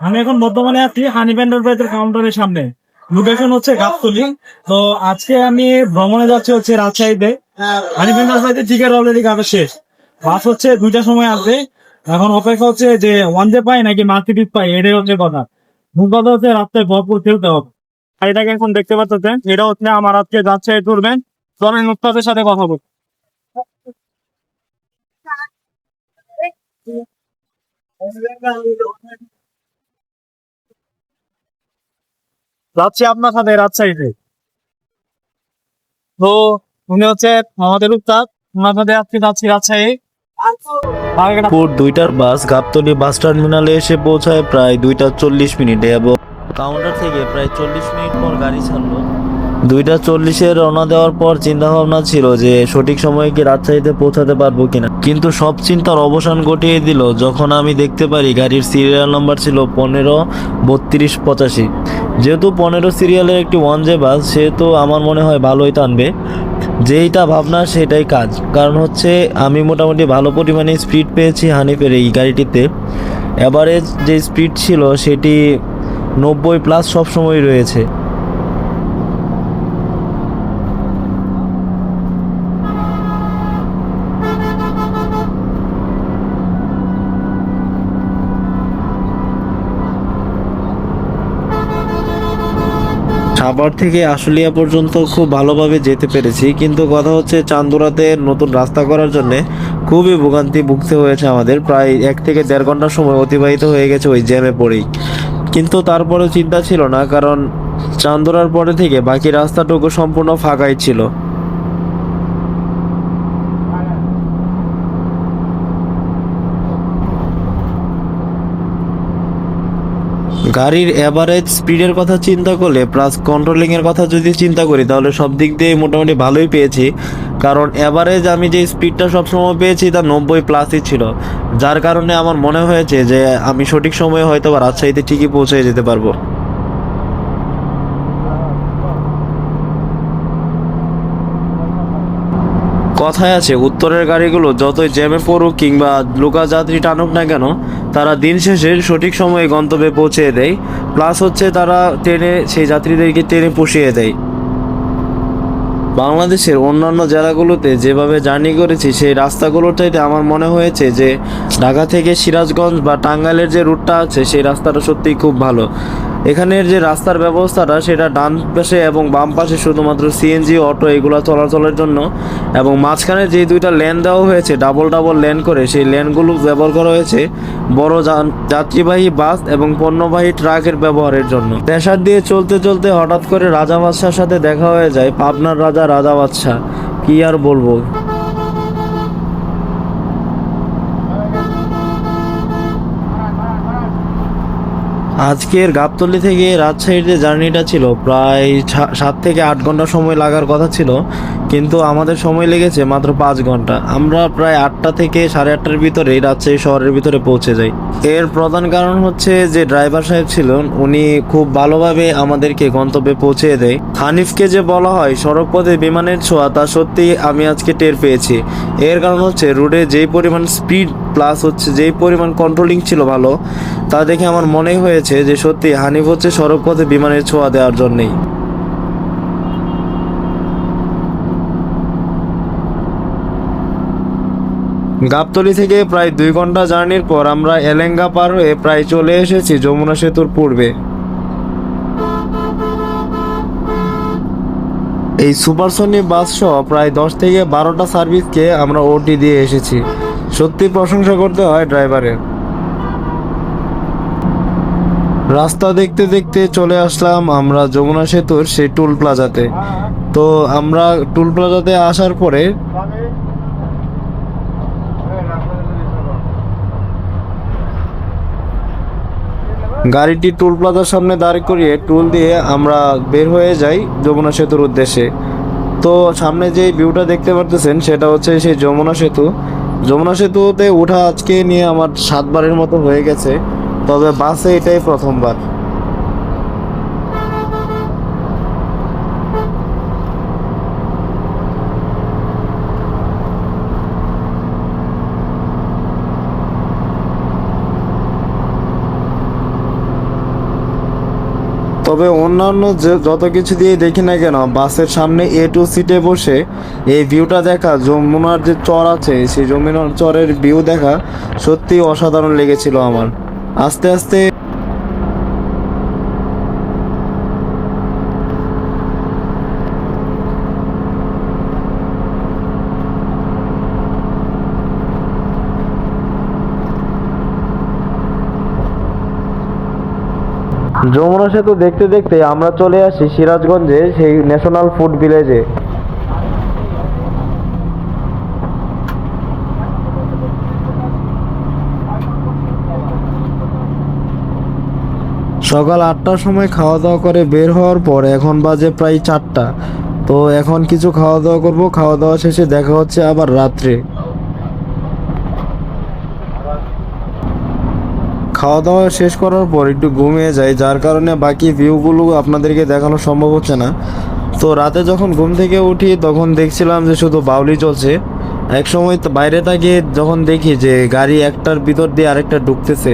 আমি এখন বর্তমানে আছি হানি এন্টারপ্রাইজের কাউন্টারের সামনে। লোকেশন হচ্ছে গাবতলী। তো আজকে আমি ভ্রমণে যাচ্ছি হচ্ছে রাজশাহীতে। হানি এন্টারপ্রাইজের টিকিট অলরেডি কাটা শেষ। বাস হচ্ছে 2টার সময় আসবে। এখন অপেক্ষা হচ্ছে যে ওয়ান ডে পাই নাকি মার্সিডিজ পাই, এটাই হচ্ছে কথা। মূল কথা হচ্ছে রাস্তায় ভরপুর খেলতে হবে। এটাকে এখন দেখতে পাচ্ছেন, এটা হচ্ছে আমার আজকে রাজশাহী টুরবেন। চলেন উস্তাদের সাথে কথা বল। যাচ্ছি আপনার সাথে রাজশাহীতে। তো উনি হচ্ছে আমাদের উস্তাদ, ওনার সাথে আজকে যাচ্ছি রাজশাহী। ভোর 2টার বাস গাবতলী বাস টার্মিনালে এসে পৌঁছায় প্রায় 2টা 40 মিনিটে এবং কাউন্টার থেকে প্রায় 40 মিনিট পর গাড়ি ছাড়লো। 2টা 40-এ রওনা দেওয়ার পর চিন্তা ভাবনা ছিল যে সঠিক সময়ে কি রাজশাহীতে পৌঁছাতে পারবো কিনা, কিন্তু সব চিন্তার অবসান ঘটিয়ে দিল যখন আমি দেখতে পারি গাড়ির সিরিয়াল নাম্বার ছিল 15-32-85। যেহেতু 15 সিরিয়ালের একটি ওয়ান জে বাস, সেহেতু আমার মনে হয় ভালোই টানবে। যেইটা ভাবনা সেটাই কাজ, কারণ হচ্ছে আমি মোটামুটি ভালো পরিমাণে স্পিড পেয়েছি হানিফের এই গাড়িটিতে। অ্যাভারেজ যে স্পিড ছিল সেটি 90+ সবসময় রয়েছে। সাভার থেকে আশুলিয়া পর্যন্ত খুব ভালোভাবে যেতে পেরেছি, কিন্তু কথা হচ্ছে চান্দুরাতে নতুন রাস্তা করার জন্য খুবই ভোগান্তি ভুগতে হয়েছে আমাদের। প্রায় 1 থেকে 1.5 ঘন্টার সময় অতিবাহিত হয়ে গেছে ওই জ্যামে পড়েই। কিন্তু তারপরেও চিন্তা ছিল না, কারণ চান্দুরার পরে থেকে বাকি রাস্তাটুকু সম্পূর্ণ ফাঁকাই ছিল। গাড়ির অ্যাভারেজ স্পিডের কথা চিন্তা করলে প্লাস কন্ট্রোলিংয়ের কথা যদি চিন্তা করি, তাহলে সব দিক দিয়ে মোটামুটি ভালোই পেয়েছি। কারণ অ্যাভারেজ আমি যে স্পিডটা সবসময় পেয়েছি তা 90+ই ছিল, যার কারণে আমার মনে হয়েছে যে আমি সঠিক সময়ে হয়তো বা রাজশাহীতে ঠিকই পৌঁছে যেতে পারবো। কথায় আছে, উত্তরের গাড়িগুলো যতই জ্যামে পড়ুক কিংবা লোকা যাত্রী টানুক না কেন, তারা দিন শেষে সঠিক সময়ে গন্তব্যে পৌঁছে দেয়। প্লাস হচ্ছে তারা ট্রেনে সেই যাত্রীদেরকে ট্রেনে পুষিয়ে দেয়। বাংলাদেশের অন্যান্য জেলাগুলোতে যেভাবে জার্নি করেছি, সেই রাস্তাগুলোর চাইতে আমার মনে হয়েছে যে ঢাকা থেকে সিরাজগঞ্জ বা টাঙ্গাইলের যে রুটটা আছে সেই রাস্তাটা সত্যিই খুব ভালো। এখানের যে রাস্তার ব্যবস্থাটা সেটা ডান পাশে এবং বাম পাশে শুধুমাত্র সিএনজি অটো এগুলো চলাচলের জন্য, এবং মাঝখানে যে 2টা লেন দেওয়া হয়েছে ডাবল ডাবল লেন করে, সেই লেনগুলো ব্যবহার করা হয়েছে বড় যাত্রীবাহী বাস এবং পণ্যবাহী ট্রাকের ব্যবহারের জন্য। প্রেসার দিয়ে চলতে চলতে হঠাৎ করে রাজা বাদশার সাথে দেখা হয়ে যায়, পাবনার রাজা রাজা বাদশাহ। কি আর বলবো। আজকের গাবতলী থেকে রাজশাহীর যে জার্নিটা ছিল প্রায় 7 থেকে 8 ঘন্টা সময় লাগার কথা ছিল, কিন্তু আমাদের সময় লেগেছে মাত্র 5 ঘন্টা। আমরা প্রায় 8টা থেকে 8:30টার ভিতরে রাজশাহী শহরের ভিতরে পৌঁছে যাই। এর প্রধান কারণ হচ্ছে যে ড্রাইভার সাহেব ছিলেন, উনি খুব ভালোভাবে আমাদেরকে গন্তব্যে পৌঁছে দেয়। হানিফকে যে বলা হয় সড়ক পথে বিমানের ছোঁয়া, তা সত্যি আমি আজকে টের পেয়েছি। এর কারণ হচ্ছে রোডে যেই পরিমাণ স্পিড প্লাস হচ্ছে যেই পরিমাণ কন্ট্রোলিং ছিল ভালো, তা দেখে আমার মনে হয়েছে যে সত্যি হানিফ হচ্ছে সড়ক পথে বিমানের ছোঁয়া দেওয়ার জন্যই। গাবতলী থেকে প্রায় 2 ঘন্টা জার্নির পর আমরা এলেঙ্গা পার হয়ে প্রায় চলে এসেছি যমুনা সেতুর পূর্বে। এই সুপারসনিক বাস সহ প্রায় 10 থেকে 12টা সার্ভিসকে আমরা ওটি দিয়ে এসেছি। সত্যি প্রশংসা করতে হয় ড্রাইভারের। রাস্তা দেখতে দেখতে চলে আসলাম আমরা যমুনা সেতুর সেই টুল প্লাজাতে। তো আমরা টুল প্লাজাতে আসার পরে গাড়িটি টুল প্লাজার সামনে দাঁড় করিয়ে টুল দিয়ে আমরা বের হয়ে যাই যমুনা সেতুর উদ্দেশ্যে। তো সামনে যে ভিউটা দেখতে পারতেছেন সেটা হচ্ছে সেই যমুনা সেতু। যমুনা সেতুতে ওঠা আজকে নিয়ে আমার 7বারের মতো হয়ে গেছে, তবে বাসে এটাই প্রথমবার। তবে অন্যান্য যে যত কিছু দিয়ে দেখি না কেন, বাসের সামনে A2 সিটে বসে এই ভিউটা দেখা, যমুনার যে চর আছে সেই যমুনার চরের ভিউ দেখা সত্যি অসাধারণ লেগেছিল আমার। আস্তে আস্তে যমুনা সেতু দেখতে দেখতে আমরা চলে আসি সিরাজগঞ্জে সেই ন্যাশনাল ফুড ভিলেজে। সকাল 8টার সময় খাওয়া দাওয়া করে বের হওয়ার পর এখন বাজে প্রায় 4টা। তো এখন কিছু খাওয়া দাওয়া করব, খাওয়া দাওয়া শেষে দেখা হচ্ছে আবার রাত্রে। খাওয়া দাওয়া শেষ করার পর একটু ঘুমিয়ে যাই, যার কারণে বাকি ভিউগুলো আপনাদেরকে দেখানো সম্ভব হচ্ছে না। তো রাতে যখন ঘুম থেকে উঠি তখন দেখছিলাম যে শুধু বাউলি চলছে। এক সময় তো বাইরে তাকিয়ে যখন দেখি যে গাড়ি একটার ভিতর দিয়ে আরেকটা ঢুকতেছে,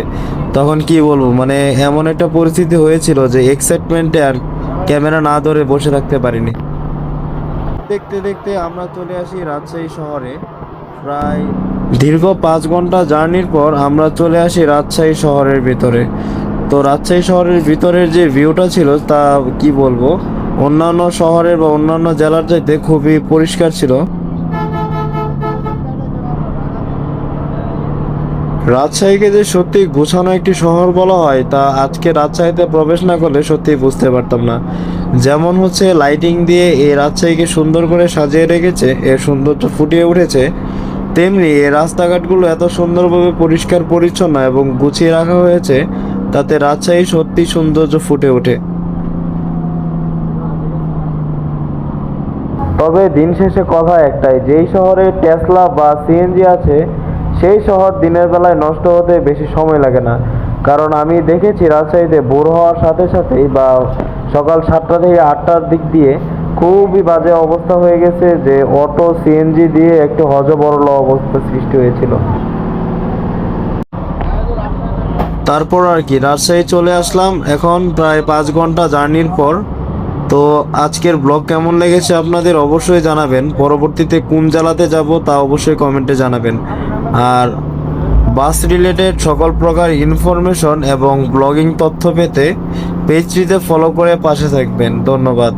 তখন কি বলবো, মানে এমন একটা পরিস্থিতি হয়েছিল যে এক্সাইটমেন্টে আর ক্যামেরা না ধরে বসে থাকতে পারিনি। দেখতে দেখতে আমরা চলে আসি রাজশাহী শহরে। প্রায় দীর্ঘ 5 ঘন্টা জার্নির পর আমরা চলে আসি রাজশাহী শহরের ভিতরে। তো রাজশাহী শহরের ভিতরের যে ভিউটা ছিল তা কি বলবো, অন্যান্য শহরের বা অন্যান্য জেলার চাইতে খুবই পরিষ্কার ছিল। রাজশাহীকে যে সত্যি গোছানো একটি শহর বলা হয় তা আজকে রাজশাহীতে প্রবেশ না করলে সত্যি বুঝতে পারতাম না। যেমন হচ্ছে লাইটিং দিয়ে এই রাজশাহীকে সুন্দর করে সাজিয়ে রেখেছে, এর সৌন্দর্য ফুটিয়ে উঠেছে, তেমনি এই রাস্তাঘাটগুলো এত সুন্দরভাবে পরিষ্কার পরিচ্ছন্ন এবং গুছিয়ে রাখা হয়েছে, তাতে রাজশাহী সত্যি সৌন্দর্য ফুটে ওঠে। তবে দিন শেষে কথা একটাই, যেই শহরে টেসলা বা সিএনজি আছে সেই শহর দিনের বেলায় নষ্ট হতে বেশি সময় লাগে না। কারণ আমি দেখেছি রাজশাহীতে ভোর হওয়ার সাথে সাথেই বা সকাল 7টা থেকে 8টার দিক দিয়ে খুবই বাজে অবস্থা হয়ে গেছে, যে অটো সিএনজি দিয়ে একটু হযবরল অবস্থা সৃষ্টি হয়েছিল। তারপর আর কি রাজশাহী চলে আসলাম এখন প্রায় 5 ঘন্টা জার্নির পর। তো আজকের ব্লগ কেমন লেগেছে আপনাদের অবশ্যই জানাবেন। পরবর্তীতে কোন জেলাতে যাব তা অবশ্যই কমেন্টে জানাবেন। আর বাস রিলেটেড সকল প্রকার ইনফরমেশন এবং ব্লগিং তথ্য পেতে পেজটিতে ফলো করে পাশে থাকবেন। ধন্যবাদ।